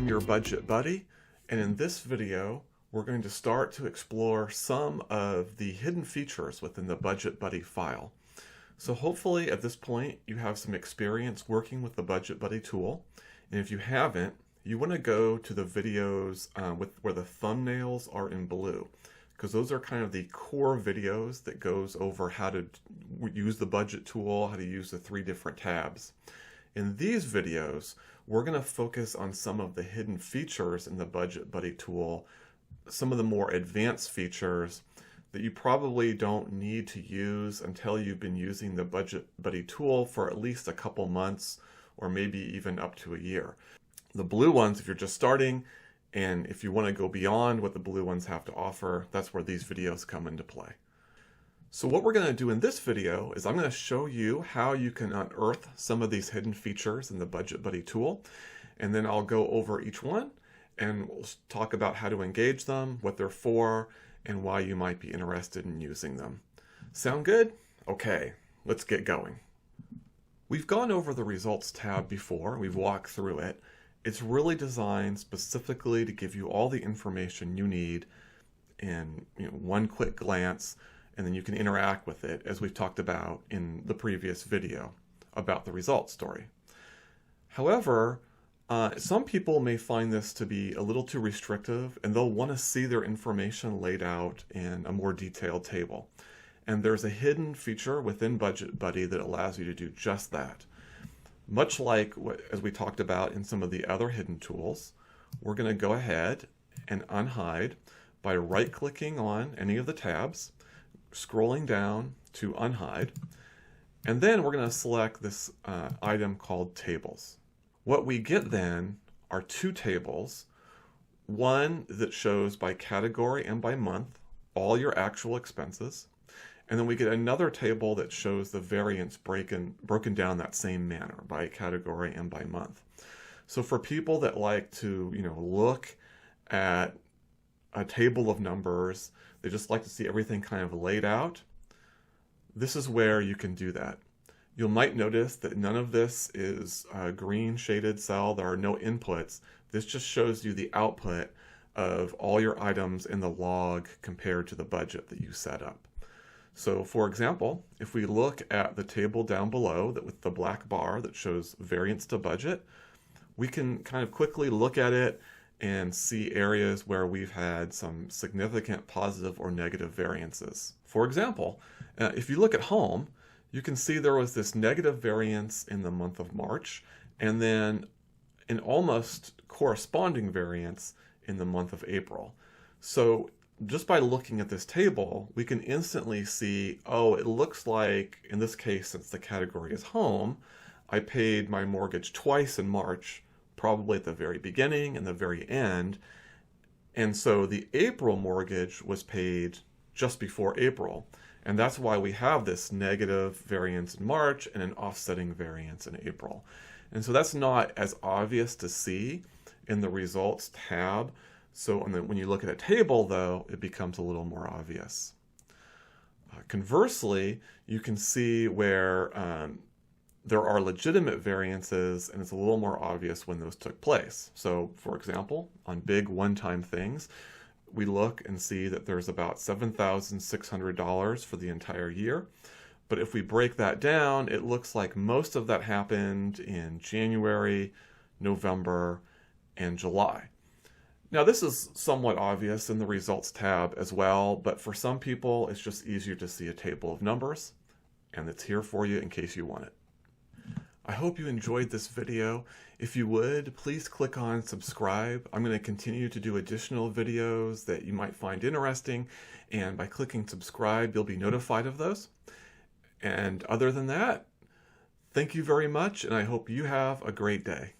I'm your budget buddy, and in this video we're going to start to explore some of the hidden features within the Budget Buddy file. So hopefully at this point you have some experience working with the Budget Buddy tool, and if you haven't, you want to go to the videos where the thumbnails are in blue, because those are kind of the core videos that goes over how to use the budget tool, how to use the 3 different tabs. In these videos, we're going to focus on some of the hidden features in the Budget Buddy tool, some of the more advanced features that you probably don't need to use until you've been using the Budget Buddy tool for at least a couple months or maybe even up to a year. The blue ones, if you're just starting, and if you want to go beyond what the blue ones have to offer, that's where these videos come into play. So what we're going to do in this video is I'm going to show you how you can unearth some of these hidden features in the Budget Buddy tool, and then I'll go over each one and we'll talk about how to engage them, what they're for, and why you might be interested in using them. Sound good? Okay, let's get going. We've gone over the Results tab before, we've walked through it. It's really designed specifically to give you all the information you need in one quick glance, and then you can interact with it, as we've talked about in the previous video about the results story. However, some people may find this to be a little too restrictive, and they'll want to see their information laid out in a more detailed table. And there's a hidden feature within Budget Buddy that allows you to do just that. Much like as we talked about in some of the other hidden tools, we're going to go ahead and unhide by right-clicking on any of the tabs, scrolling down to unhide, and then we're going to select this item called Tables. What we get then are 2 tables, one that shows by category and by month all your actual expenses, and then we get another table that shows the variance broken down that same manner by category and by month. So for people that like to look at a table of numbers, they just like to see everything kind of laid out, this is where you can do that. You might notice that none of this is a green shaded cell. There are no inputs. This just shows you the output of all your items in the log compared to the budget that you set up. So for example, if we look at the table down below with the black bar that shows variance to budget, we can kind of quickly look at it and see areas where we've had some significant positive or negative variances. For example, if you look at home, you can see there was this negative variance in the month of March, and then an almost corresponding variance in the month of April. So just by looking at this table, we can instantly see, oh, it looks like, in this case, since the category is home, I paid my mortgage twice in March, probably at the very beginning and the very end. And so the April mortgage was paid just before April. And that's why we have this negative variance in March and an offsetting variance in April. And so that's not as obvious to see in the Results tab. So when you look at a table, though, it becomes a little more obvious. Conversely, you can see where there are legitimate variances, and it's a little more obvious when those took place. So, for example, on big one-time things, we look and see that there's about $7,600 for the entire year. But if we break that down, it looks like most of that happened in January, November, and July. Now, this is somewhat obvious in the Results tab as well, but for some people, it's just easier to see a table of numbers, and it's here for you in case you want it. I hope you enjoyed this video. If you would, please click on subscribe. I'm going to continue to do additional videos that you might find interesting, and by clicking subscribe, you'll be notified of those. And other than that, thank you very much, and I hope you have a great day.